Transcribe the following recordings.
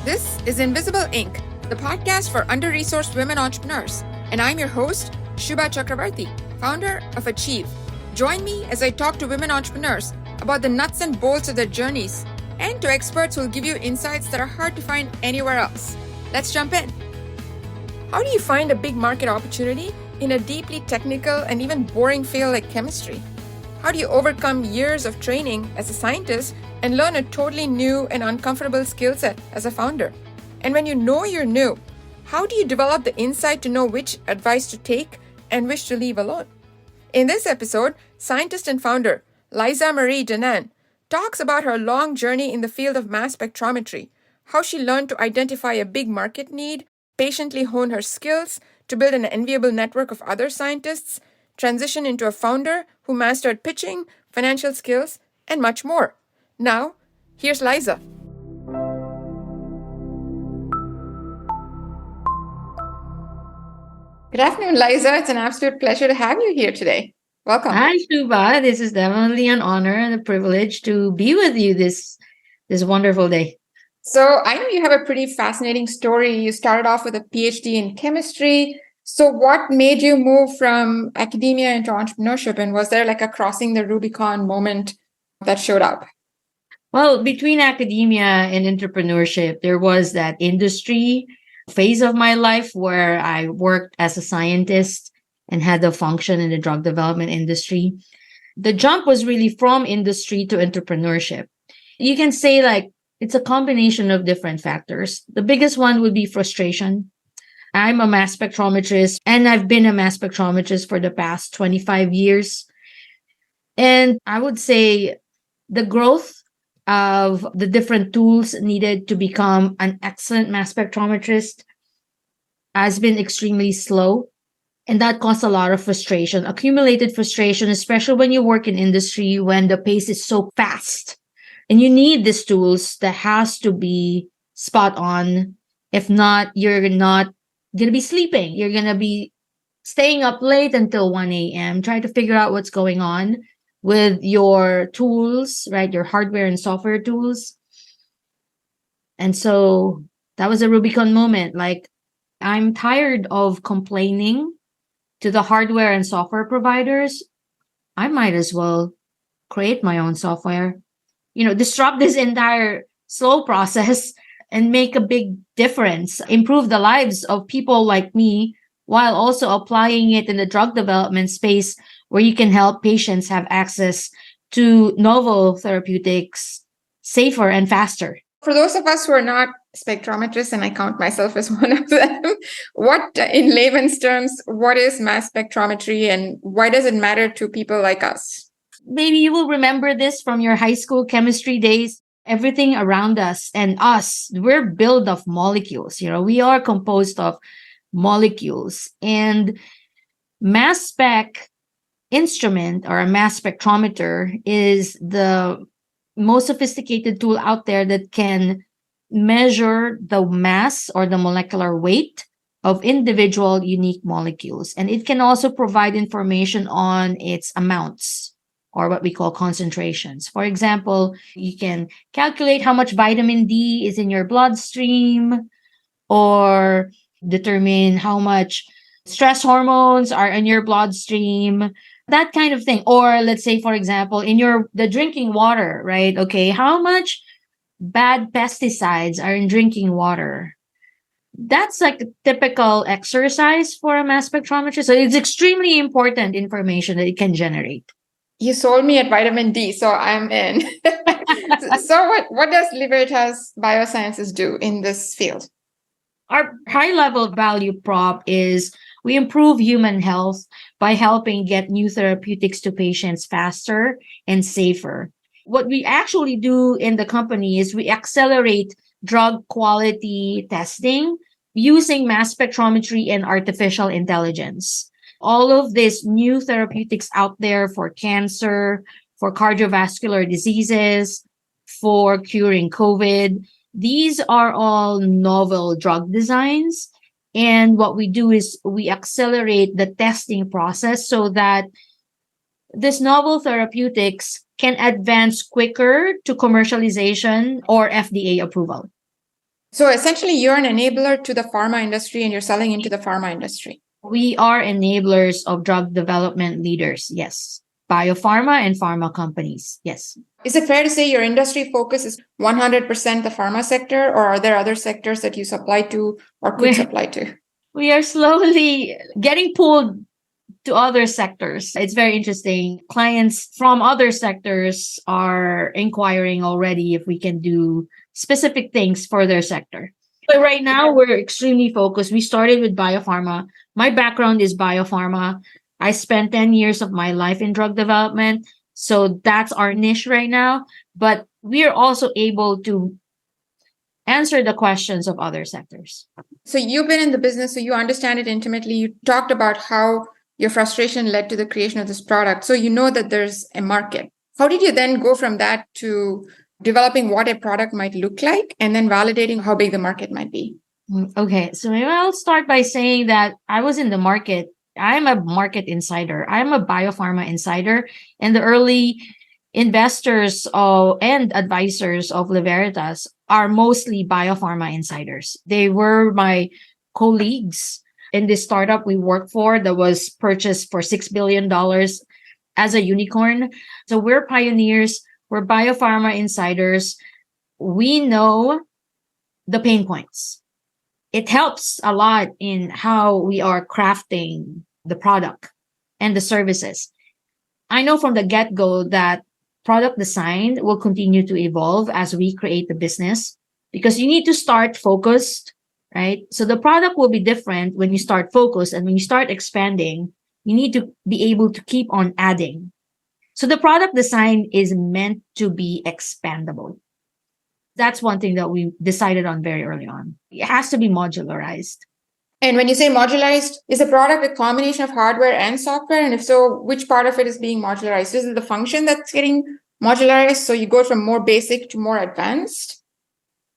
This is Invisible Inc., the podcast for under-resourced women entrepreneurs. And I'm your host, Shubha Chakravarti, founder of Achieve. Join me as I talk to women entrepreneurs about the nuts and bolts of their journeys and to experts who will give you insights that are hard to find anywhere else. Let's jump in. How do you find a big market opportunity in a deeply technical and even boring field like chemistry? How do you overcome years of training as a scientist and learn a totally new and uncomfortable skill set as a founder? And when you know you're new, how do you develop the insight to know which advice to take and which to leave alone? In this episode, scientist and founder Lieza Marie Danan talks about her long journey in the field of mass spectrometry, how she learned to identify a big market need, patiently hone her skills to build an enviable network of other scientists, transition into a founder who mastered pitching, financial skills, and much more. Now, here's Lieza. Good afternoon, Lieza. It's an absolute pleasure to have you here today. Welcome. Hi, Shubha. This is definitely an honor and a privilege to be with you this wonderful day. So I know you have a pretty fascinating story. You started off with a PhD in chemistry. So what made you move from academia into entrepreneurship? And was there like a crossing the Rubicon moment that showed up? Well, between academia and entrepreneurship, there was that industry phase of my life where I worked as a scientist and had a function in the drug development industry. The jump was really from industry to entrepreneurship. You can say like it's a combination of different factors. The biggest one would be frustration. I'm a mass spectrometrist, and I've been a mass spectrometrist for the past 25 years. And I would say the growth of the different tools needed to become an excellent mass spectrometrist has been extremely slow. And that caused a lot of frustration, accumulated frustration, especially when you work in industry when the pace is so fast. And you need these tools that has to be spot on. If not, you're not going to be sleeping. You're going to be staying up late until 1 a.m. Try to figure out what's going on with your tools, right? Your hardware and software tools. And so that was a Rubicon moment. Like, I'm tired of complaining to the hardware and software providers. I might as well create my own software, disrupt this entire slow process and make a big difference, improve the lives of people like me, while also applying it in the drug development space where you can help patients have access to novel therapeutics safer and faster. For those of us who are not spectrometrists, and I count myself as one of them, what, in layman's terms, what is mass spectrometry and why does it matter to people like us? Maybe you will remember this from your high school chemistry days. Everything around us and us, we're built of molecules. We are composed of molecules. And mass spec instrument or a mass spectrometer is the most sophisticated tool out there that can measure the mass or the molecular weight of individual unique molecules. And it can also provide information on its amounts, or what we call concentrations. For example, you can calculate how much vitamin D is in your bloodstream, or determine how much stress hormones are in your bloodstream, that kind of thing. Or let's say, for example, in the drinking water, right? Okay, how much bad pesticides are in drinking water? That's like a typical exercise for a mass spectrometer. So it's extremely important information that it can generate. You sold me at vitamin D, so I'm in. So what does Libertas Biosciences do in this field? Our high-level value prop is we improve human health by helping get new therapeutics to patients faster and safer. What we actually do in the company is we accelerate drug quality testing using mass spectrometry and artificial intelligence. All of these new therapeutics out there for cancer, for cardiovascular diseases, for curing COVID, these are all novel drug designs. And what we do is we accelerate the testing process so that this novel therapeutics can advance quicker to commercialization or FDA approval. So essentially, you're an enabler to the pharma industry and you're selling into the pharma industry. We are enablers of drug development leaders. Yes. Biopharma and pharma companies. Yes. Is it fair to say your industry focus is 100% the pharma sector, or are there other sectors that you supply to or could supply to? We are slowly getting pulled to other sectors. It's very interesting. Clients from other sectors are inquiring already if we can do specific things for their sector. But right now, we're extremely focused. We started with biopharma. My background is biopharma. I spent 10 years of my life in drug development. So that's our niche right now. But we are also able to answer the questions of other sectors. So you've been in the business, so you understand it intimately. You talked about how your frustration led to the creation of this product. So you know that there's a market. How did you then go from that to developing what a product might look like and then validating how big the market might be? Okay, so maybe I'll start by saying that I was in the market. I'm a market insider. I'm a biopharma insider, and the early investors and advisors of Liveritas are mostly biopharma insiders. They were my colleagues in this startup we worked for that was purchased for $6 billion as a unicorn. So we're pioneers. We're biopharma insiders. We know the pain points. It helps a lot in how we are crafting the product and the services. I know from the get-go that product design will continue to evolve as we create the business because you need to start focused, right? So the product will be different when you start focused, and when you start expanding, you need to be able to keep on adding. So the product design is meant to be expandable. That's one thing that we decided on very early on. It has to be modularized. And when you say modularized, is the product a combination of hardware and software? And if so, which part of it is being modularized? Is it the function that's getting modularized? So you go from more basic to more advanced?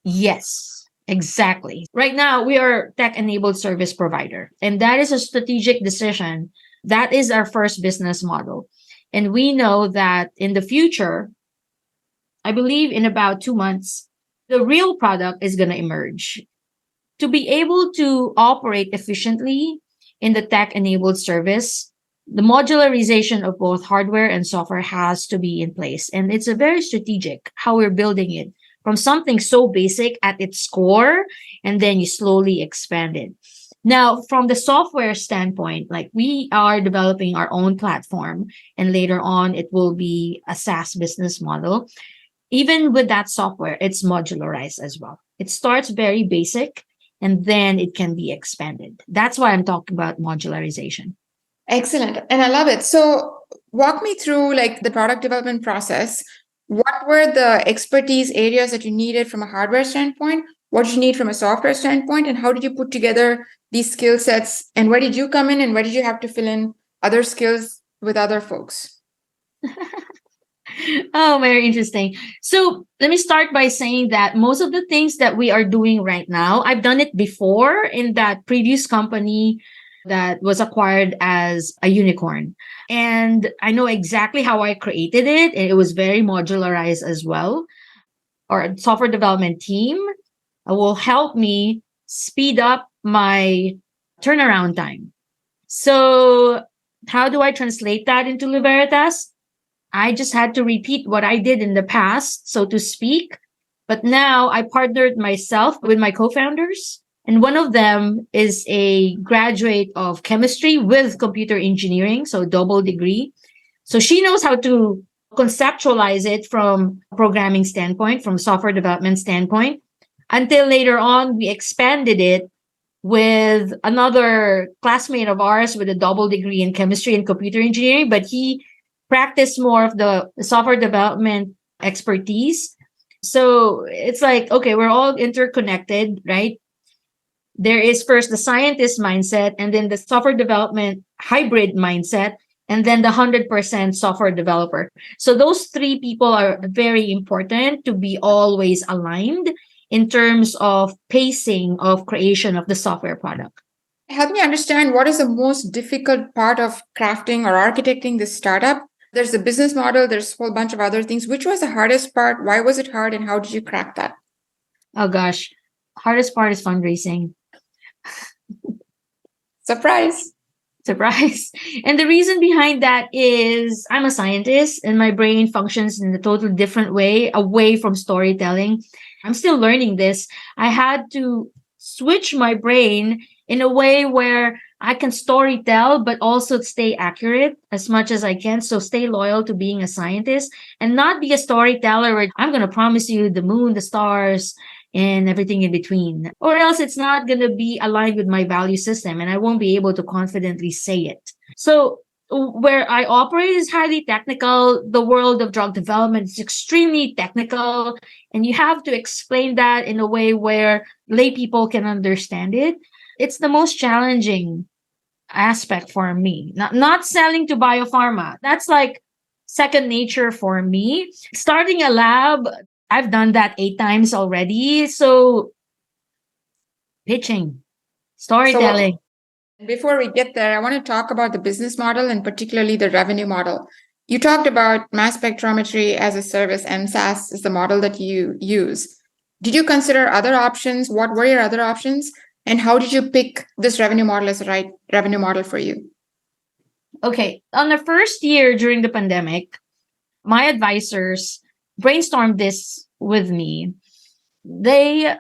Yes, exactly. Right now, we are tech-enabled service provider, and that is a strategic decision. That is our first business model. And we know that in the future, I believe in about 2 months, the real product is going to emerge. To be able to operate efficiently in the tech-enabled service, the modularization of both hardware and software has to be in place. And it's a very strategic how we're building it from something so basic at its core, and then you slowly expand it. Now, from the software standpoint, like we are developing our own platform, and later on it will be a SaaS business model. Even with that software, it's modularized as well. It starts very basic, and then it can be expanded. That's why I'm talking about modularization. Excellent. And I love it. So walk me through like the product development process. What were the expertise areas that you needed from a hardware standpoint? What did you need from a software standpoint? And how did you put together these skill sets? And where did you come in, and where did you have to fill in other skills with other folks? Oh, very interesting. So let me start by saying that most of the things that we are doing right now, I've done it before in that previous company that was acquired as a unicorn. And I know exactly how I created it. And it was very modularized as well. Our software development team will help me speed up my turnaround time. So how do I translate that into Liveritas? I just had to repeat what I did in the past, so to speak. But now I partnered myself with my co-founders. And one of them is a graduate of chemistry with computer engineering, so double degree. So she knows how to conceptualize it from a programming standpoint, from software development standpoint. Until later on, we expanded it with another classmate of ours with a double degree in chemistry and computer engineering, but he practiced more of the software development expertise. So it's like, okay, we're all interconnected, right? There is first the scientist mindset, and then the software development hybrid mindset, and then the 100% software developer. So those three people are very important to be always aligned in terms of pacing of creation of the software product. Help me understand, what is the most difficult part of crafting or architecting this startup? There's a business model, there's a whole bunch of other things. Which was the hardest part? Why was it hard? And how did you crack that? Oh gosh. hardest part is fundraising. Surprise. Surprise. And the reason behind that is I'm a scientist and my brain functions in a totally different way, away from storytelling. I'm still learning this. I had to switch my brain in a way where I can story tell, but also stay accurate as much as I can. So stay loyal to being a scientist and not be a storyteller where I'm going to promise you the moon, the stars, and everything in between. Or else it's not going to be aligned with my value system and I won't be able to confidently say it. So where I operate is highly technical. The world of drug development is extremely technical. And you have to explain that in a way where lay people can understand it. It's the most challenging aspect for me. Not selling to biopharma. That's like second nature for me. Starting a lab, I've done that 8 times already. So pitching, storytelling. So before we get there, I want to talk about the business model and particularly the revenue model. You talked about mass spectrometry as a service, and SaaS is the model that you use. Did you consider other options? What were your other options? And how did you pick this revenue model as the right revenue model for you? Okay. On the first year during the pandemic, my advisors brainstormed this with me. They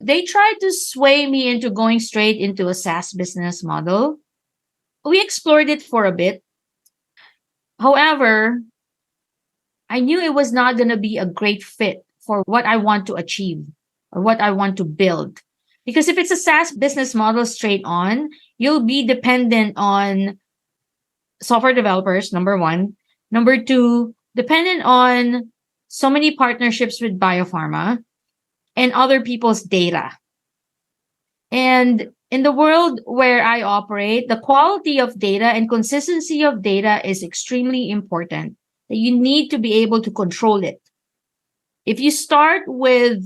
tried to sway me into going straight into a SaaS business model. We explored it for a bit. However, I knew it was not going to be a great fit for what I want to achieve or what I want to build. Because if it's a SaaS business model straight on, you'll be dependent on software developers, number one. Number two, dependent on so many partnerships with biopharma and other people's data. And in the world where I operate, the quality of data and consistency of data is extremely important. You need to be able to control it. If you start with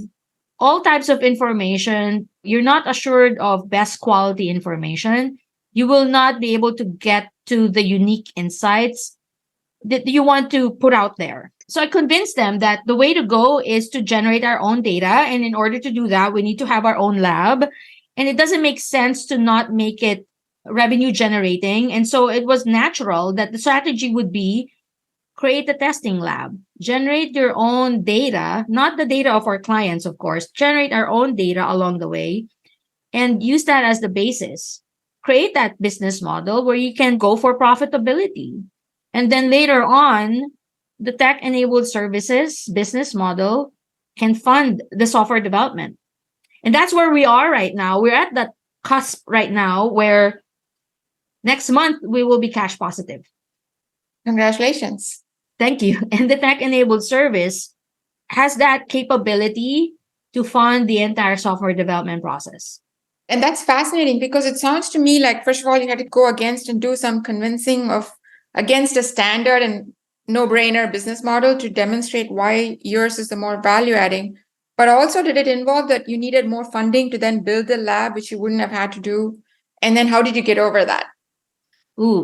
all types of information, you're not assured of best quality information. You will not be able to get to the unique insights that you want to put out there. So I convinced them that the way to go is to generate our own data. And in order to do that, we need to have our own lab. And it doesn't make sense to not make it revenue generating. And so it was natural that the strategy would be create a testing lab, generate your own data, not the data of our clients, of course, generate our own data along the way and use that as the basis. Create that business model where you can go for profitability. And then later on, the tech-enabled services business model can fund the software development. And that's where we are right now. We're at that cusp right now where next month we will be cash positive. Congratulations. Thank you. And the tech-enabled service has that capability to fund the entire software development process. And that's fascinating because it sounds to me like, first of all, you had to go against and do some convincing of against a standard and no-brainer business model to demonstrate why yours is the more value-adding. But also, did it involve that you needed more funding to then build the lab, which you wouldn't have had to do? And then how did you get over that?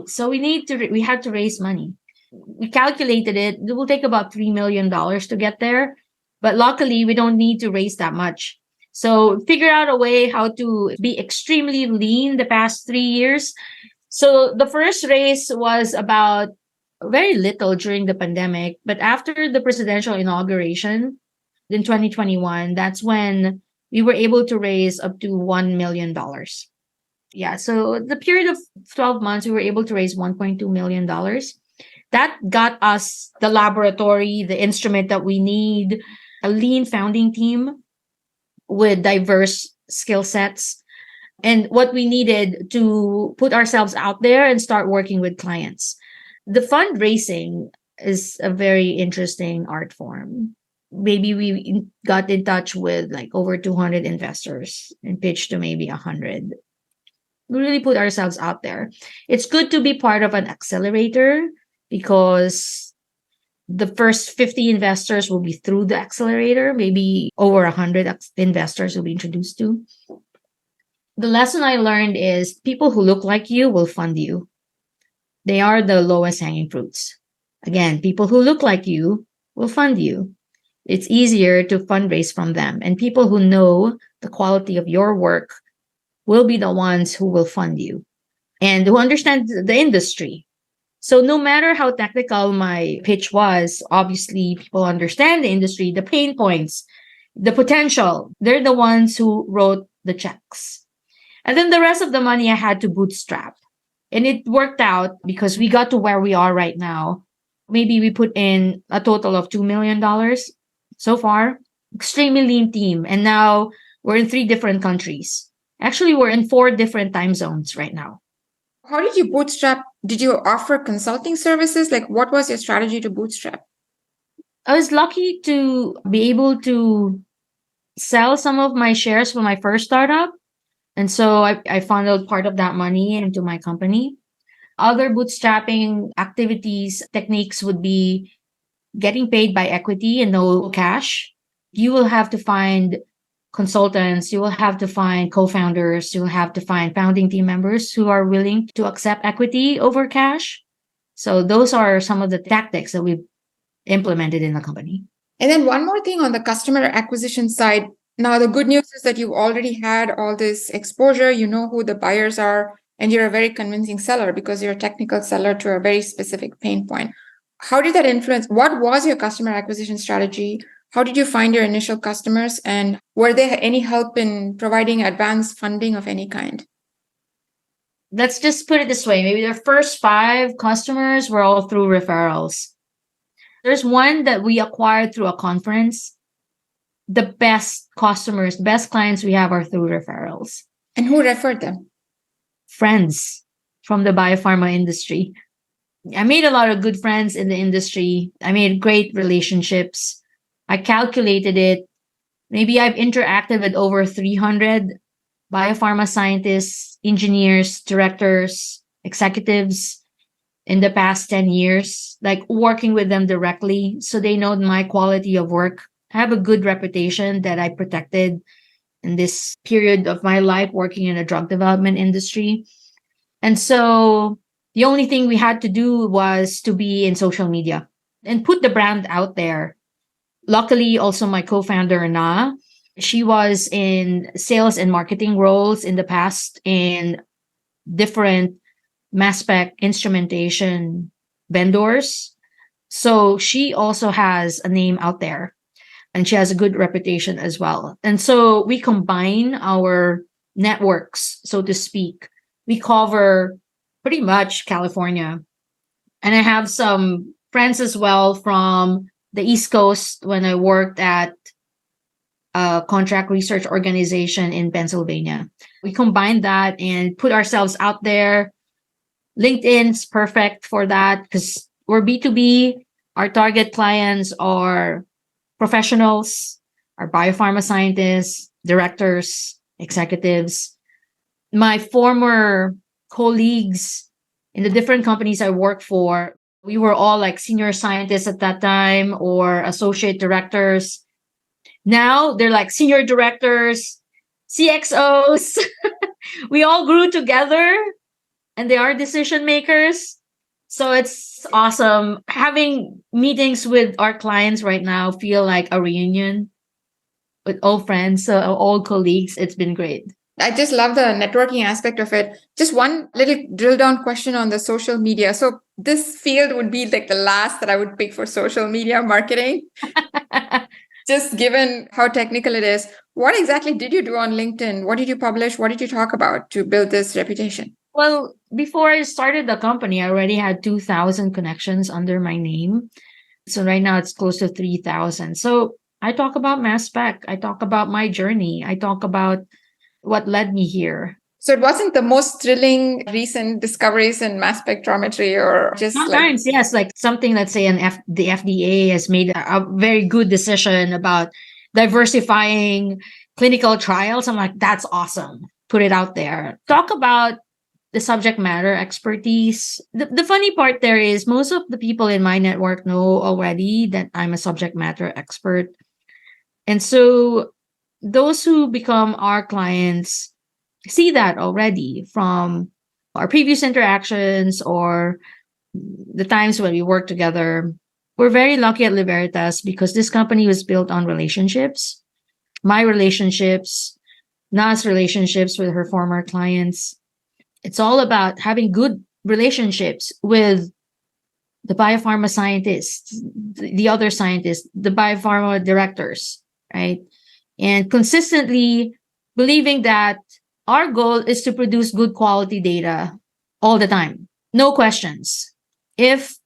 So we had to raise money. We calculated it. It will take about $3 million to get there. But luckily, we don't need to raise that much. So figure out a way how to be extremely lean the past 3 years. So the first raise was about very little during the pandemic. But after the presidential inauguration in 2021, that's when we were able to raise up to $1 million. Yeah, so the period of 12 months, we were able to raise $1.2 million. That got us the laboratory, the instrument that we need, a lean founding team with diverse skill sets, and what we needed to put ourselves out there and start working with clients. The fundraising is a very interesting art form. Maybe we got in touch with like over 200 investors and pitched to maybe 100. We really put ourselves out there. It's good to be part of an accelerator because the first 50 investors will be through the accelerator. Maybe over 100 investors will be introduced to. The lesson I learned is people who look like you will fund you. They are the lowest hanging fruits. Again, people who look like you will fund you. it's easier to fundraise from them. And people who know the quality of your work will be the ones who will fund you and who understand the industry. So no matter how technical my pitch was, obviously people understand the industry, the pain points, the potential. They're the ones who wrote the checks. And then the rest of the money I had to bootstrap. And it worked out because we got to where we are right now. Maybe we put in a total of $2 million so far. Extremely lean team. And now we're in 3 different countries. Actually, we're in 4 different time zones right now. How did you bootstrap? Did you offer consulting services? Like, what was your strategy to bootstrap? I was lucky to be able to sell some of my shares for my first startup. And so I funneled part of that money into my company. Other bootstrapping activities, techniques would be getting paid by equity and no cash. You will have to find consultants, you will have to find co-founders, you will have to find founding team members who are willing to accept equity over cash. So those are some of the tactics that we've implemented in the company. And then one more thing on the customer acquisition side. Now, the good news is that you've already had all this exposure. You know who the buyers are, and you're a very convincing seller because you're a technical seller to a very specific pain point. How did that influence? What was your customer acquisition strategy? How did you find your initial customers? And were there any help in providing advanced funding of any kind? Let's just put it this way. Maybe the first 5 customers were all through referrals. There's one that we acquired through a conference. The best customers, best clients we have are through referrals. And who referred them? Friends from the biopharma industry. I made a lot of good friends in the industry. I made great relationships. I calculated it. Maybe I've interacted with over 300 biopharma scientists, engineers, directors, executives in the past 10 years, like working with them directly. So they know my quality of work. I have a good reputation that I protected in this period of my life working in a drug development industry. And so the only thing we had to do was to be in social media and put the brand out there. Luckily, also my co-founder, Na, she was in sales and marketing roles in the past in different mass spec instrumentation vendors. So she also has a name out there and she has a good reputation as well. And so we combine our networks, so to speak. We cover pretty much California. And I have some friends as well from the East Coast when I worked at a contract research organization in Pennsylvania. We combined that and put ourselves out there. LinkedIn's perfect for that because we're B2B. Our target clients are professionals, our biopharma scientists, directors, executives. My former colleagues in the different companies I worked for, we were all like senior scientists at that time or associate directors. Now they're like senior directors, CXOs. We all grew together and they are decision makers. So it's awesome. Having meetings with our clients right now feel like a reunion with old friends, old colleagues. It's been great. I just love the networking aspect of it. Just one little drill down question on the social media. So this field would be like the last that I would pick for social media marketing. Just given how technical it is, what exactly did you do on LinkedIn? What did you publish? What did you talk about to build this reputation? Well, before I started the company, I already had 2,000 connections under my name. So right now it's close to 3,000. So I talk about mass spec. I talk about my journey. I talk about what led me here. So it wasn't the most thrilling recent discoveries in mass spectrometry or just sometimes, yes, like something, let's say the FDA has made a very good decision about diversifying clinical trials. I'm like, that's awesome. Put it out there. Talk about the subject matter expertise. The funny part there is most of the people in my network know already that I'm a subject matter expert. And so those who become our clients see that already from our previous interactions or the times when we work together. We're very lucky at Libertas because this company was built on relationships, my relationships, Na's relationships with her former clients. It's all about having good relationships with the biopharma scientists, the other scientists, the biopharma directors, right? And consistently believing that our goal is to produce good quality data all the time. No questions. If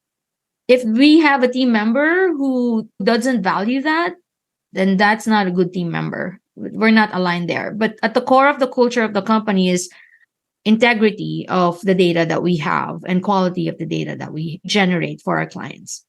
we have a team member who doesn't value that, then that's not a good team member. We're not aligned there. But at the core of the culture of the company is integrity of the data that we have and quality of the data that we generate for our clients.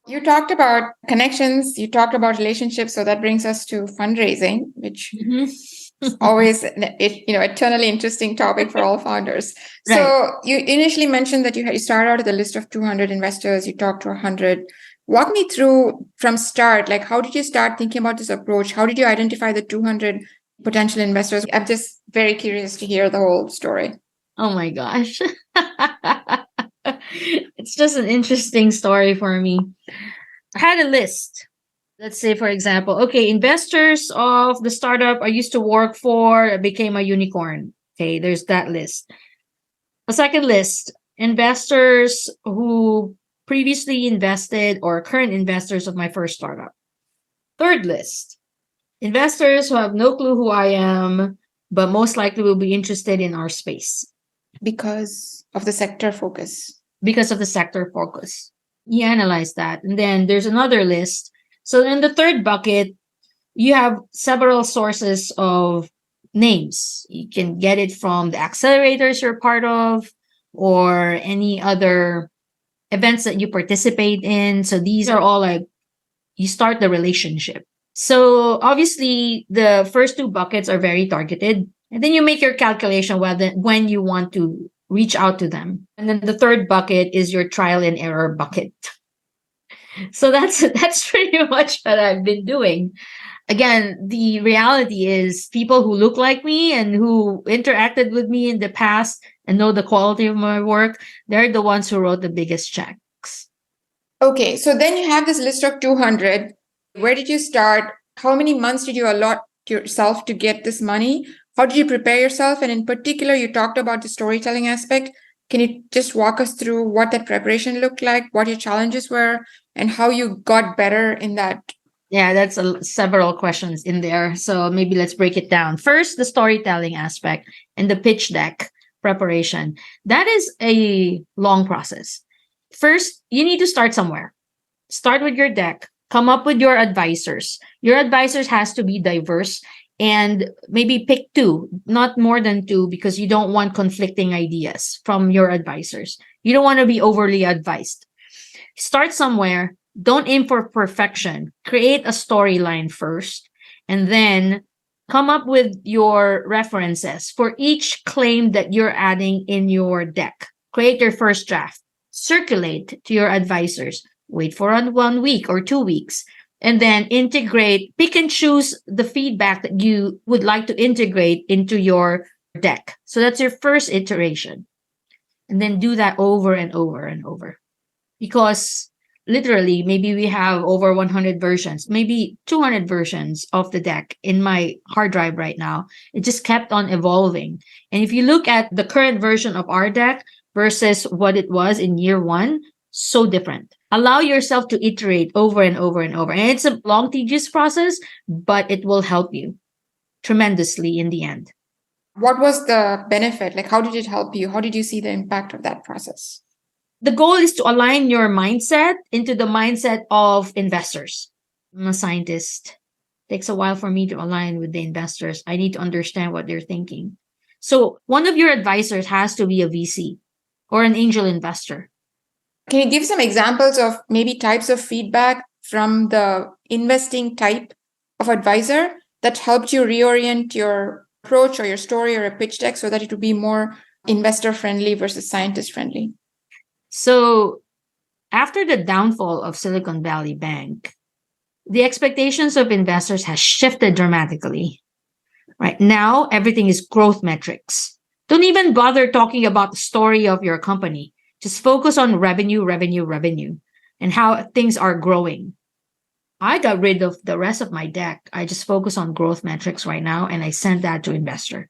You talked about connections, you talked about relationships, so that brings us to fundraising, which is always eternally interesting topic for all founders. Right. So you initially mentioned that you started out with a list of 200 investors, you talked to 100. Walk me through from start, like how did you start thinking about this approach? How did you identify the 200 potential investors? I'm just very curious to hear the whole story. Oh my gosh. It's just an interesting story for me. I had a list. Let's say, for example, okay, investors of the startup I used to work for became a unicorn. Okay, there's that list. A second list, investors who previously invested or current investors of my first startup. Third list, investors who have no clue who I am, but most likely will be interested in our space. Because of the sector focus. Because of the sector focus. You analyze that. And then there's another list. So in the third bucket, you have several sources of names. You can get it from the accelerators you're part of or any other events that you participate in. So these are all like, you start the relationship. So obviously the first two buckets are very targeted. And then you make your calculation when you want to reach out to them. And then the third bucket is your trial and error bucket. So that's pretty much what I've been doing. Again, the reality is people who look like me and who interacted with me in the past and know the quality of my work, they're the ones who wrote the biggest checks. Okay, so then you have this list of 200. Where did you start? How many months did you allot yourself to get this money? How did you prepare yourself? And in particular, you talked about the storytelling aspect. Can you just walk us through what that preparation looked like, what your challenges were, and how you got better in that? Yeah, that's several questions in there. So maybe let's break it down. First, the storytelling aspect and the pitch deck preparation. That is a long process. First, you need to start somewhere. Start with your deck. Come up with your advisors. Your advisors has to be diverse and maybe pick two, not more than two, because you don't want conflicting ideas from your advisors. You don't want to be overly advised. Start somewhere. Don't aim for perfection. Create a storyline first, and then come up with your references for each claim that you're adding in your deck. Create your first draft. Circulate to your advisors. Wait for 1 week or 2 weeks. And then integrate, pick and choose the feedback that you would like to integrate into your deck. So that's your first iteration. And then do that over and over and over. Because literally, maybe we have over 100 versions, maybe 200 versions of the deck in my hard drive right now. It just kept on evolving. And if you look at the current version of our deck versus what it was in year one, so different. Allow yourself to iterate over and over and over. And it's a long, tedious process, but it will help you tremendously in the end. What was the benefit? Like, how did it help you? How did you see the impact of that process? The goal is to align your mindset into the mindset of investors. I'm a scientist. It takes a while for me to align with the investors. I need to understand what they're thinking. So one of your advisors has to be a VC or an angel investor. Can you give some examples of maybe types of feedback from the investing type of advisor that helped you reorient your approach or your story or a pitch deck so that it would be more investor friendly versus scientist friendly? So after the downfall of Silicon Valley Bank, the expectations of investors has shifted dramatically. Right now, everything is growth metrics. Don't even bother talking about the story of your company. Just focus on revenue, revenue, revenue. and how things are growing. I got rid of the rest of my deck. I just focus on growth metrics right now, and I sent that to investor.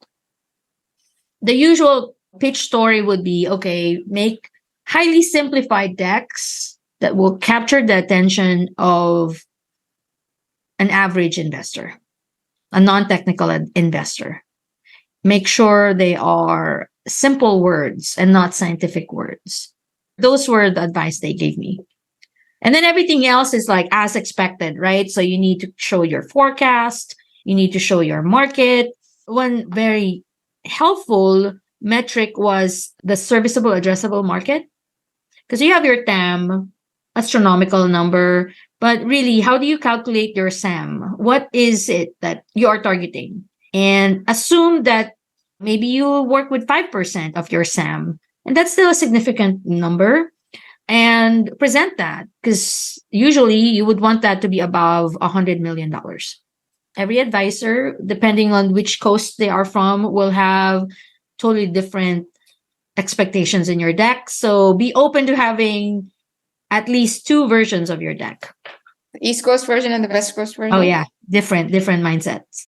The usual pitch story would be, okay, make highly simplified decks that will capture the attention of an average investor, a non-technical investor. Make sure they are simple words and not scientific words. Those were the advice they gave me. And then everything else is like as expected, right? So you need to show your forecast. You need to show your market. One very helpful metric was the serviceable addressable market. Because you have your TAM, astronomical number, but really, how do you calculate your SAM? What is it that you are targeting? And assume that maybe you work with 5% of your SAM, and that's still a significant number. And present that, because usually you would want that to be above $100 million. Every advisor, depending on which coast they are from, will have totally different expectations in your deck. So be open to having at least two versions of your deck. The East Coast version and the West Coast version. Oh yeah, different mindsets.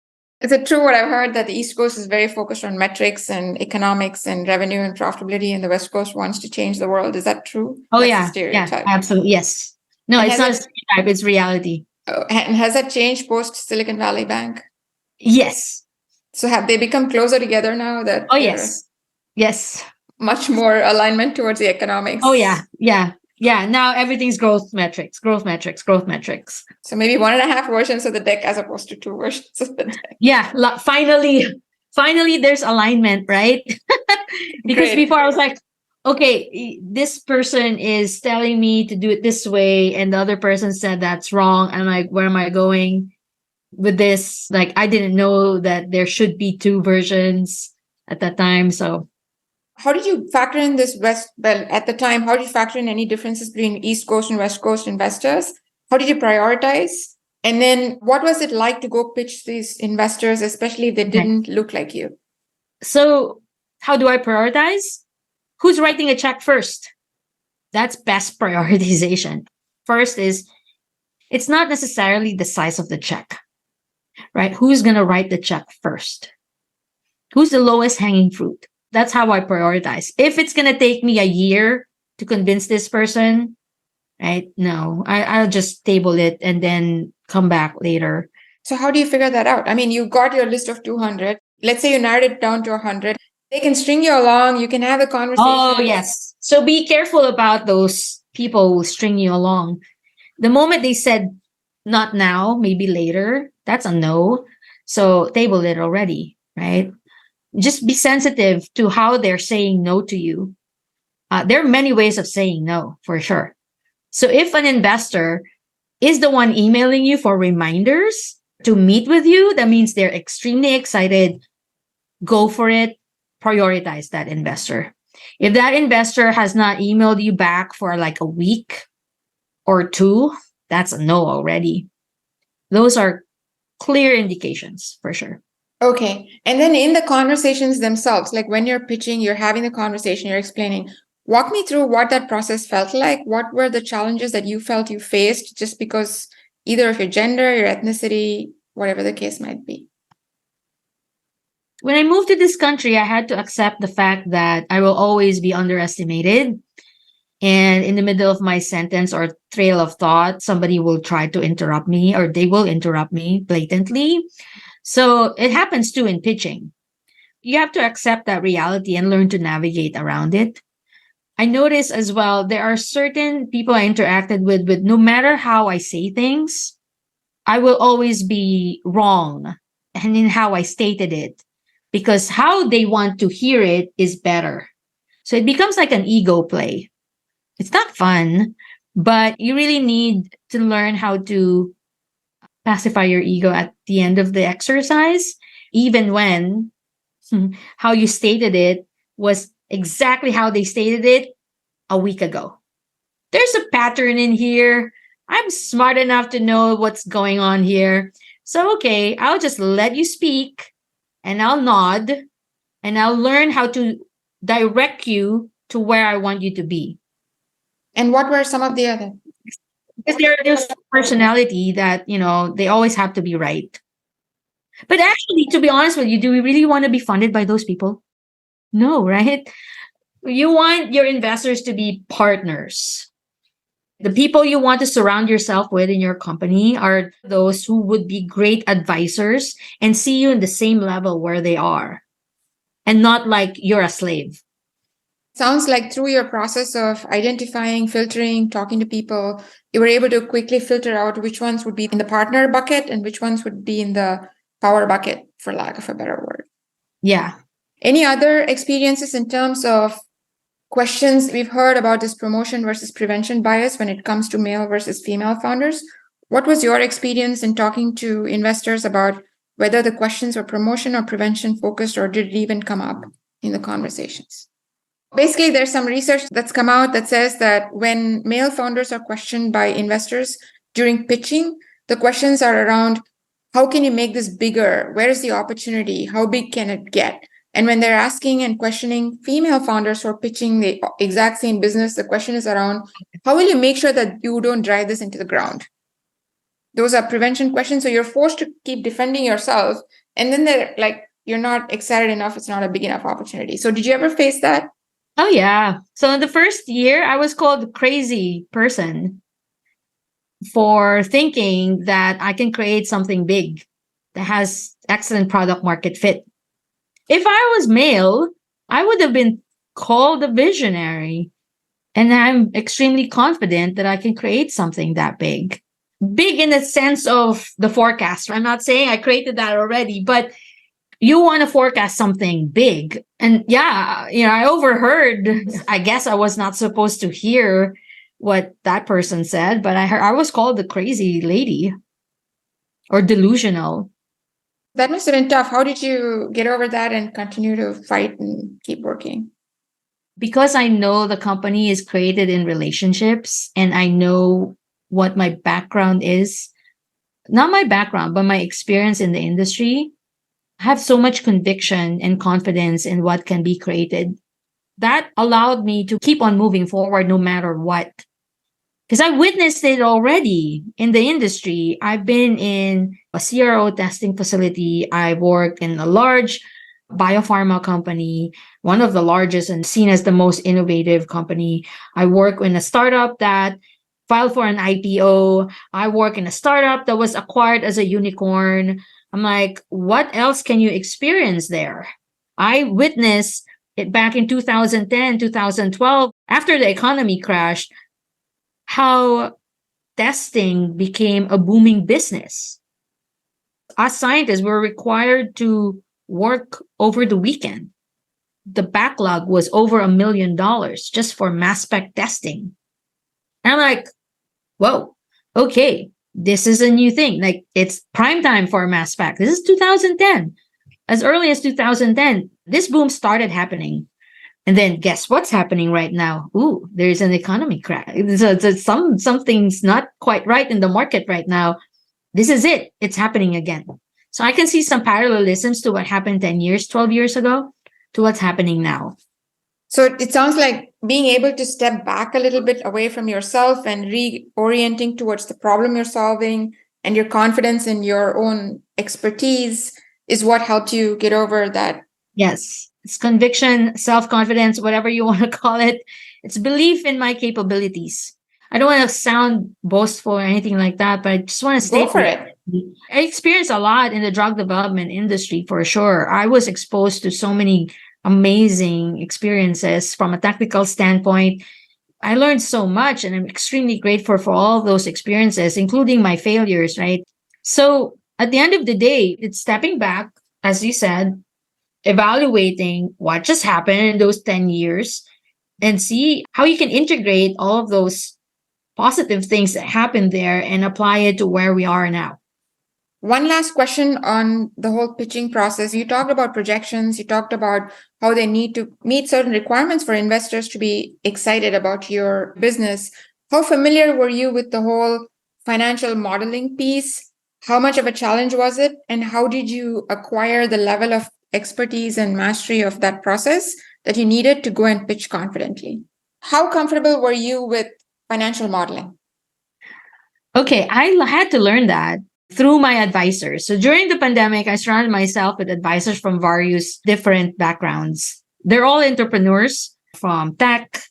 Is it true what I've heard that the East Coast is very focused on metrics and economics and revenue and profitability, and the West Coast wants to change the world? Is that true? Oh That's yeah, a stereotype. yeah, absolutely, yes. No, And it's not a stereotype; it's reality. And has that changed post Silicon Valley Bank? Yes. So have they become closer together now that? Oh yes, yes. Much more alignment towards the economics. Oh yeah. Now everything's growth metrics. So maybe 1.5 versions of the deck as opposed to 2 versions of the deck. Yeah, finally, there's alignment, right? Because Great. before I was like, okay, this person is telling me to do it this way, and the other person said that's wrong. I'm like, where am I going with this? Like, I didn't know that there should be 2 versions at that time. So how did you factor in this at the time, how did you factor in any differences between East Coast and West Coast investors? How did you prioritize? And then what was it like to go pitch these investors, especially if they didn't look like you? So how do I prioritize? Who's writing a check first? That's best prioritization. First is, it's not necessarily the size of the check, right? Who's going to write the check first? Who's the lowest hanging fruit? That's how I prioritize. If it's going to take me a year to convince this person, right? No, I'll just table it and then come back later. So how do you figure that out? I mean, you got your list of 200. Let's say you narrowed it down to 100. They can string you along. You can have a conversation. Oh, yes. So be careful about those people who string you along. The moment they said, not now, maybe later, that's a no. So table it already, right? Just be sensitive to how they're saying no to you. There are many ways of saying no, for sure. So if an investor is the one emailing you for reminders to meet with you, that means they're extremely excited. Go for it. Prioritize that investor. If that investor has not emailed you back for like a week or 2, that's a no already. Those are clear indications for sure. Okay. And then in the conversations themselves, like when you're pitching, you're having the conversation, you're explaining, walk me through what that process felt like. What were the challenges that you felt you faced just because either of your gender, your ethnicity, whatever the case might be? When I moved to this country, I had to accept the fact that I will always be underestimated. And in the middle of my sentence or trail of thought, somebody will try to interrupt me, or they will interrupt me blatantly. So it happens too in pitching. You have to accept that reality and learn to navigate around it. I notice as well, there are certain people I interacted with no matter how I say things, I will always be wrong and in how I stated it, because how they want to hear it is better. So it becomes like an ego play. It's not fun, but you really need to learn how to pacify your ego at the end of the exercise, even when how you stated it was exactly how they stated it a week ago. There's a pattern in here. I'm smart enough to know what's going on here. So, okay, I'll just let you speak and I'll nod and I'll learn how to direct you to where I want you to be. And what were some of the other? Because they're this personality that, they always have to be right. But actually, to be honest with you, do we really want to be funded by those people? No, right? You want your investors to be partners. The people you want to surround yourself with in your company are those who would be great advisors and see you in the same level where they are, and not like you're a slave. Sounds like through your process of identifying, filtering, talking to people, you were able to quickly filter out which ones would be in the partner bucket and which ones would be in the power bucket, for lack of a better word. Yeah. Any other experiences in terms of questions? We've heard about this promotion versus prevention bias when it comes to male versus female founders. What was your experience in talking to investors about whether the questions were promotion or prevention focused, or did it even come up in the conversations? Basically, there's some research that's come out that says that when male founders are questioned by investors during pitching, the questions are around how can you make this bigger? Where is the opportunity? How big can it get? And when they're asking and questioning female founders who are pitching the exact same business, the question is around how will you make sure that you don't drive this into the ground? Those are prevention questions. So you're forced to keep defending yourself. And then they're like, you're not excited enough. It's not a big enough opportunity. So did you ever face that? Oh, yeah. So in the first year, I was called a crazy person for thinking that I can create something big that has excellent product market fit. If I was male, I would have been called a visionary. And I'm extremely confident that I can create something that big. Big in the sense of the forecast. I'm not saying I created that already, but you want to forecast something big. And yeah, I overheard, I guess I was not supposed to hear what that person said, but I was called the crazy lady or delusional. That must have been tough. How did you get over that and continue to fight and keep working? Because I know the company is created in relationships and I know what my background is, not my background, but my experience in the industry, I have so much conviction and confidence in what can be created. That allowed me to keep on moving forward no matter what. Because I witnessed it already in the industry. I've been in a CRO testing facility. I've worked in a large biopharma company, one of the largest and seen as the most innovative company. I work in a startup that filed for an IPO. I work in a startup that was acquired as a unicorn. I'm like, what else can you experience there? I witnessed it back in 2010, 2012, after the economy crashed, how testing became a booming business. Us scientists were required to work over the weekend. The backlog was over $1 million just for mass spec testing. And I'm like, whoa, okay, this is a new thing. Like, it's prime time for mass spec. This is 2010. As early as 2010, this boom started happening. And then guess what's happening right now? Ooh, there's an economy crash. Something's not quite right in the market right now. This is it. It's happening again. So I can see some parallelisms to what happened 10 years, 12 years ago to what's happening now. So it sounds like being able to step back a little bit away from yourself and reorienting towards the problem you're solving and your confidence in your own expertise is what helped you get over that. Yes. It's conviction, self-confidence, whatever you want to call it. It's belief in my capabilities. I don't want to sound boastful or anything like that, but I just want to Go for it. I experienced a lot in the drug development industry for sure. I was exposed to so many amazing experiences from a technical standpoint. I learned so much and I'm extremely grateful for all those experiences, including my failures, right? So at the end of the day, it's stepping back, as you said, evaluating what just happened in those 10 years and see how you can integrate all of those positive things that happened there and apply it to where we are now. One last question on the whole pitching process. You talked about projections. You talked about how they need to meet certain requirements for investors to be excited about your business. How familiar were you with the whole financial modeling piece? How much of a challenge was it? And how did you acquire the level of expertise and mastery of that process that you needed to go and pitch confidently? How comfortable were you with financial modeling? Okay, had to learn that through my advisors. So during the pandemic, I surrounded myself with advisors from various different backgrounds. They're all entrepreneurs from tech.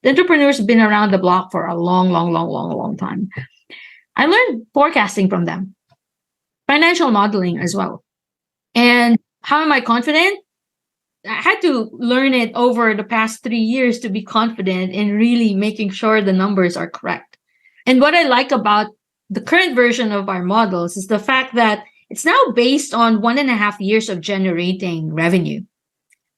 The entrepreneurs have been around the block for a long time. I learned forecasting from them, financial modeling as well. And how am I confident? I had to learn it over the past 3 years to be confident in really making sure the numbers are correct. And what I like about the current version of our models is the fact that it's now based on 1.5 years of generating revenue.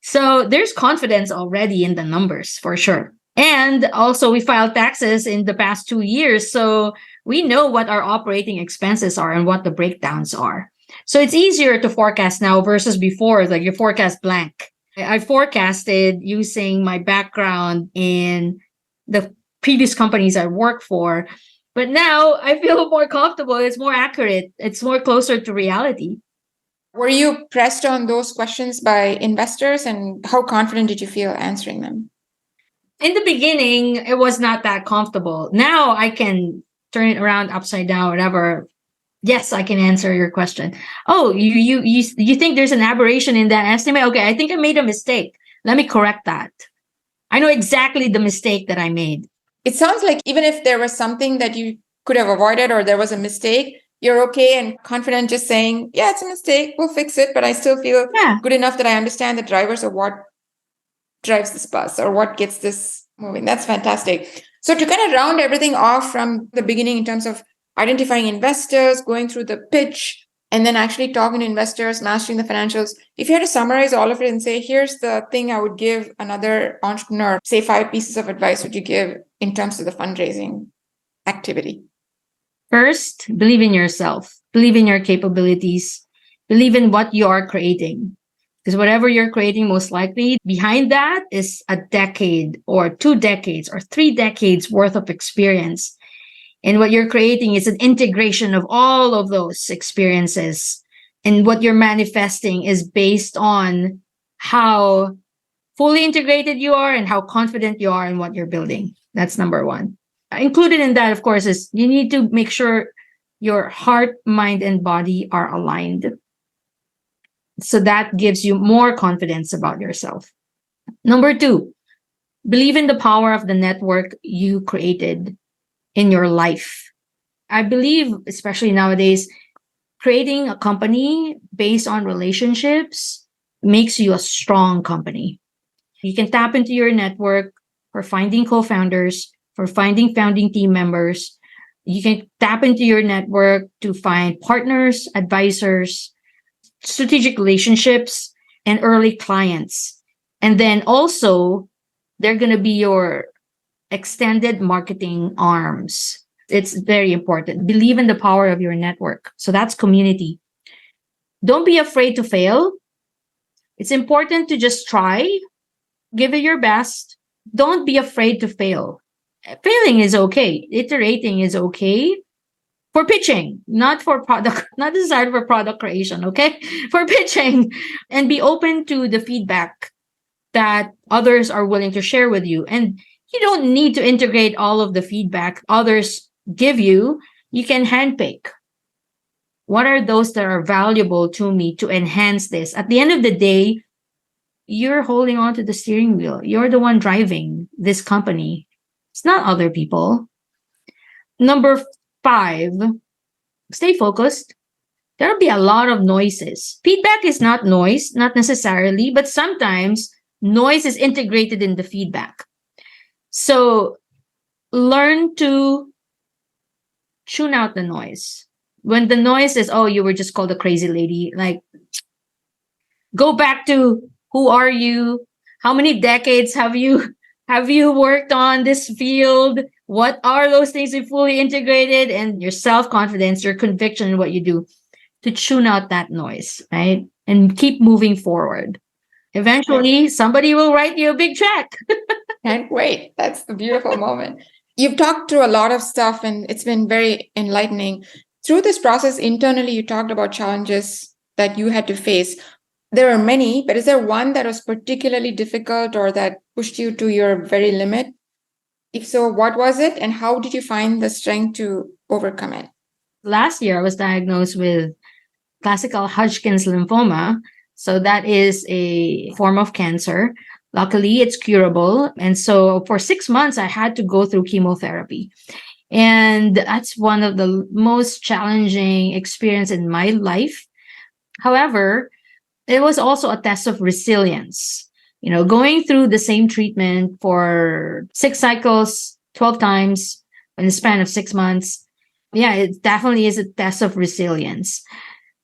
So there's confidence already in the numbers for sure. And also, we filed taxes in the past 2 years. So we know what our operating expenses are and what the breakdowns are. So it's easier to forecast now versus before, like you forecast blank. I forecasted using my background in the previous companies I worked for. But now I feel more comfortable. It's more accurate. It's more closer to reality. Were you pressed on those questions by investors, and how confident did you feel answering them? In the beginning, it was not that comfortable. Now I can turn it around upside down, whatever. Yes, I can answer your question. Oh, you think there's an aberration in that estimate? Okay, I think I made a mistake. Let me correct that. I know exactly the mistake that I made. It sounds like even if there was something that you could have avoided or there was a mistake, you're okay and confident just saying, yeah, it's a mistake, we'll fix it, but I still feel good enough that I understand the drivers of what drives this bus or what gets this moving. That's fantastic. So to kind of round everything off from the beginning in terms of identifying investors, going through the pitch, and then actually talking to investors, mastering the financials, if you had to summarize all of it and say, here's the thing I would give another entrepreneur, say 5 pieces of advice would you give in terms of the fundraising activity? First, believe in yourself, believe in your capabilities, believe in what you are creating. Because whatever you're creating, most likely behind that is a decade or 2 decades or 3 decades worth of experience. And what you're creating is an integration of all of those experiences. And what you're manifesting is based on how fully integrated you are and how confident you are in what you're building. That's number one. Included in that, of course, is you need to make sure your heart, mind, and body are aligned. So that gives you more confidence about yourself. Number 2, believe in the power of the network you created in your life. I believe, especially nowadays, creating a company based on relationships makes you a strong company. You can tap into your network for finding co-founders, for finding founding team members. You can tap into your network to find partners, advisors, strategic relationships, and early clients. And then also, they're going to be your extended marketing arms. It's very important. Believe in the power of your network. So that's community. Don't be afraid to fail. It's important to just try, give it your best. Don't be afraid to fail. Failing is okay. Iterating is okay. For pitching, not for product, not designed for product creation, okay? For pitching, and be open to the feedback that others are willing to share with you. And you don't need to integrate all of the feedback others give you. You can handpick. What are those that are valuable to me to enhance this? At the end of the day, you're holding on to the steering wheel. You're the one driving this company. It's not other people. Number 5, stay focused. There'll be a lot of noises. Feedback is not noise, not necessarily, but sometimes noise is integrated in the feedback. So learn to tune out the noise. When the noise is, oh, you were just called a crazy lady, like go back to who are you? How many decades have you worked on this field? What are those things you fully integrated? And your self-confidence, your conviction in what you do to tune out that noise, right? And keep moving forward. Eventually, somebody will write you a big check. Can't wait. That's the beautiful moment. You've talked through a lot of stuff and it's been very enlightening. Through this process, internally, you talked about challenges that you had to face. There are many, but is there one that was particularly difficult or that pushed you to your very limit? If so, what was it? And how did you find the strength to overcome it? Last year, I was diagnosed with classical Hodgkin's lymphoma. So that is a form of cancer. Luckily, it's curable. And so for 6 months, I had to go through chemotherapy. And that's one of the most challenging experience in my life. However, it was also a test of resilience. Going through the same treatment for 6 cycles, 12 times in the span of 6 months. Yeah, it definitely is a test of resilience.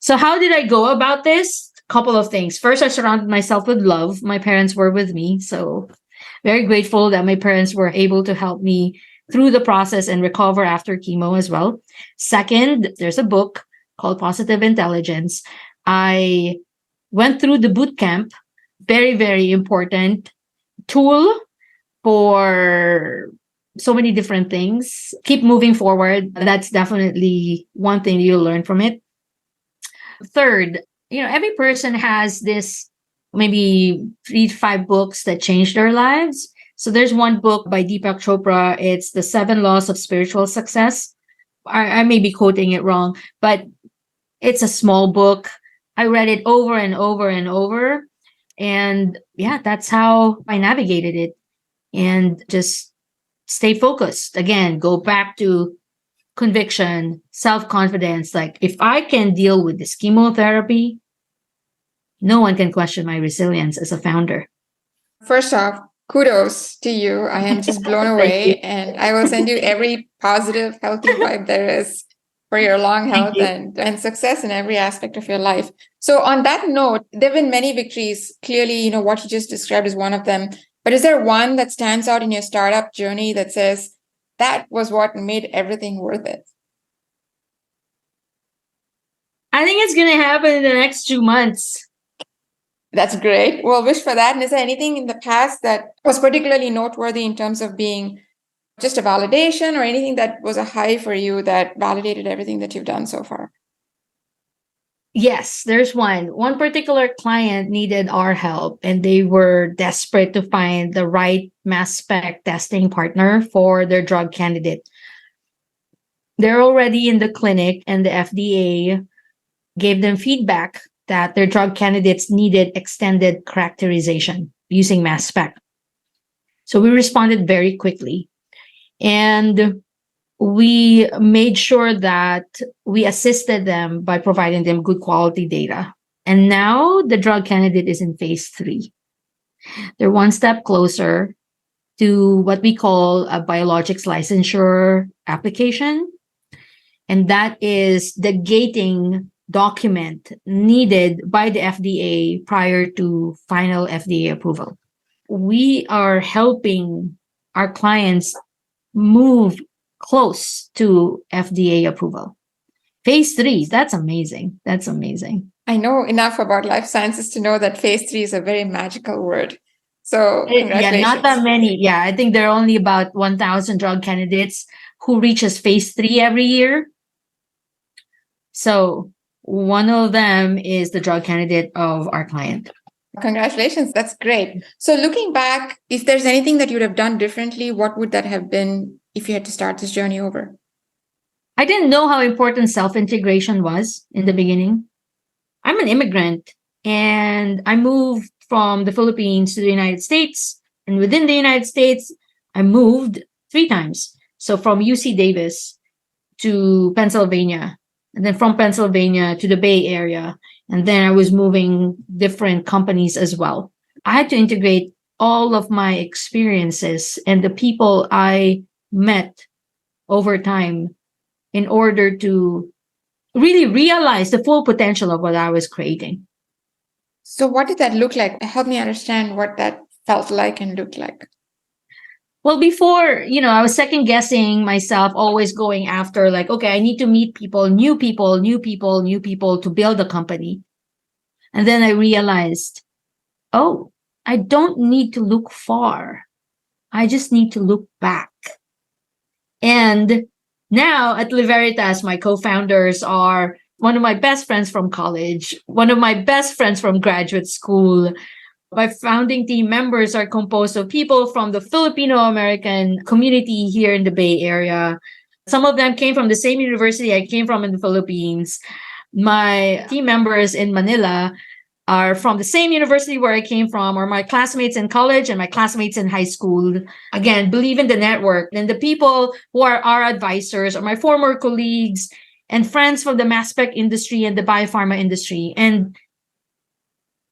So how did I go about this? Couple of things. First, I surrounded myself with love. My parents were with me. So very grateful that my parents were able to help me through the process and recover after chemo as well. Second, there's a book called Positive Intelligence. I went through the boot camp, very, very important tool for so many different things. Keep moving forward. That's definitely one thing you'll learn from it. Third, every person has this maybe 3 to 5 books that changed their lives. So there's one book by Deepak Chopra. It's The 7 Laws of Spiritual Success. I may be quoting it wrong, but it's a small book. I read it over and over and over. And yeah, that's how I navigated it. And just stay focused. Again, go back to conviction, self-confidence. Like, if I can deal with this chemotherapy, no one can question my resilience as a founder. First off, kudos to you. I am just blown away. And I will send you every positive, healthy vibe there is for your long health and success in every aspect of your life. So on that note, there have been many victories. Clearly, what you just described is one of them. But is there one that stands out in your startup journey that says, that was what made everything worth it? I think it's going to happen in the next 2 months. That's great. Well, wish for that. And is there anything in the past that was particularly noteworthy in terms of being just a validation or anything that was a high for you that validated everything that you've done so far? Yes, there's one. One particular client needed our help, and they were desperate to find the right mass spec testing partner for their drug candidate. They're already in the clinic, and the FDA gave them feedback that their drug candidates needed extended characterization using mass spec. So we responded very quickly. And we made sure that we assisted them by providing them good quality data. And now the drug candidate is in phase 3. They're one step closer to what we call a biologics licensure application. And that is the gating document needed by the FDA prior to final FDA approval. We are helping our clients move close to FDA approval. Phase 3, that's amazing. That's amazing. I know enough about life sciences to know that phase 3 is a very magical word. So congratulations. Yeah, not that many. Yeah, I think there are only about 1,000 drug candidates who reaches phase 3 every year. So one of them is the drug candidate of our client. Congratulations. That's great. So looking back, if there's anything that you'd have done differently, what would that have been if you had to start this journey over? I didn't know how important self-integration was in the beginning. I'm an immigrant, and I moved from the Philippines to the United States. And within the United States, I moved 3 times. So from UC Davis to Pennsylvania, and then from Pennsylvania to the Bay Area. And then I was moving different companies as well. I had to integrate all of my experiences and the people I met over time in order to really realize the full potential of what I was creating. So what did that look like? Help me understand what that felt like and looked like. Well, before, I was second guessing myself, always going after like, okay, I need to meet people, new people to build a company. And then I realized, oh, I don't need to look far. I just need to look back. And now at Liveritas, my co-founders are one of my best friends from college, one of my best friends from graduate school. My founding team members are composed of people from the Filipino-American community here in the Bay Area, Some of them came from the same university I came from in the Philippines. My team members in Manila are from the same university where I came from, or my classmates in college and my classmates in high school. Again, believe in the network and the people who are our advisors or my former colleagues and friends from the mass spec industry and the biopharma industry. And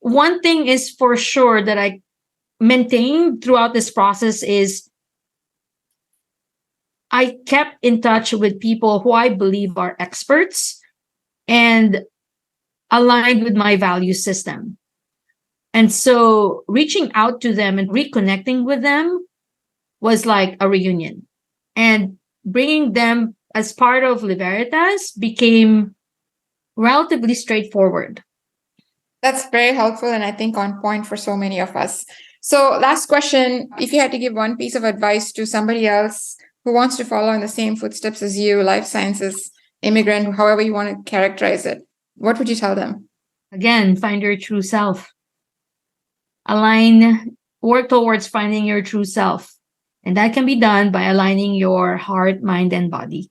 one thing is for sure that I maintained throughout this process is I kept in touch with people who I believe are experts and aligned with my value system. And so reaching out to them and reconnecting with them was like a reunion. And bringing them as part of Liveritas became relatively straightforward. That's very helpful and I think on point for so many of us. So last question, if you had to give one piece of advice to somebody else who wants to follow in the same footsteps as you, life sciences, immigrant, however you want to characterize it, what would you tell them? Again, find your true self. Align, work towards finding your true self. And that can be done by aligning your heart, mind, and body.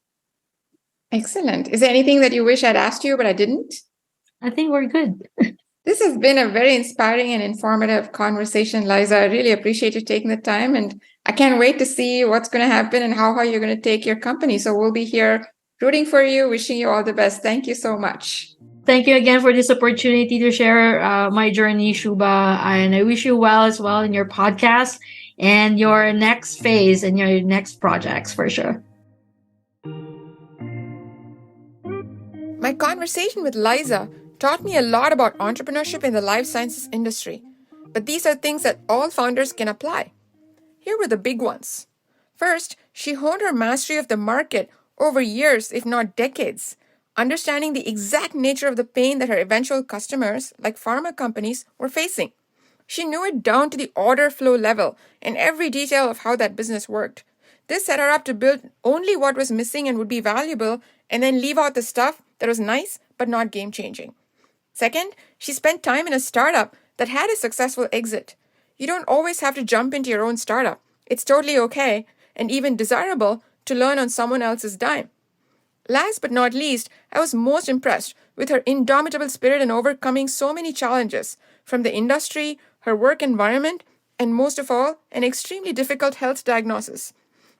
Excellent. Is there anything that you wish I'd asked you, but I didn't? I think we're good. This has been a very inspiring and informative conversation, Lieza. I really appreciate you taking the time, and I can't wait to see what's going to happen and how you're going to take your company. So we'll be here rooting for you, wishing you all the best. Thank you so much. Thank you again for this opportunity to share my journey, Shuba. And I wish you well as well in your podcast and your next phase and your next projects for sure. My conversation with Lieza taught me a lot about entrepreneurship in the life sciences industry. But these are things that all founders can apply. Here were the big ones. First, she honed her mastery of the market over years, if not decades, understanding the exact nature of the pain that her eventual customers, like pharma companies, were facing. She knew it down to the order flow level and every detail of how that business worked. This set her up to build only what was missing and would be valuable, and then leave out the stuff that was nice but not game-changing. Second, she spent time in a startup that had a successful exit. You don't always have to jump into your own startup. It's totally okay and even desirable to learn on someone else's dime. Last but not least, I was most impressed with her indomitable spirit in overcoming so many challenges from the industry, her work environment, and most of all, an extremely difficult health diagnosis.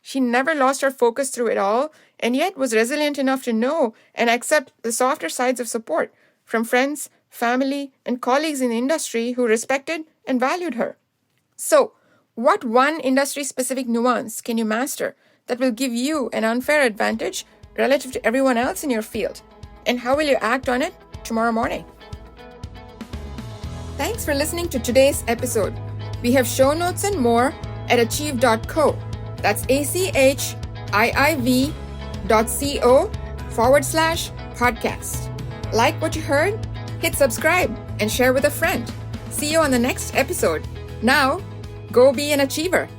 She never lost her focus through it all, and yet was resilient enough to know and accept the softer sides of support from friends, family, and colleagues in the industry who respected and valued her. So, what one industry-specific nuance can you master that will give you an unfair advantage relative to everyone else in your field? And how will you act on it tomorrow morning? Thanks for listening to today's episode. We have show notes and more at achieve.co. That's achieve.co/podcast. Like what you heard? Hit subscribe and share with a friend. See you on the next episode. Now, go be an achiever.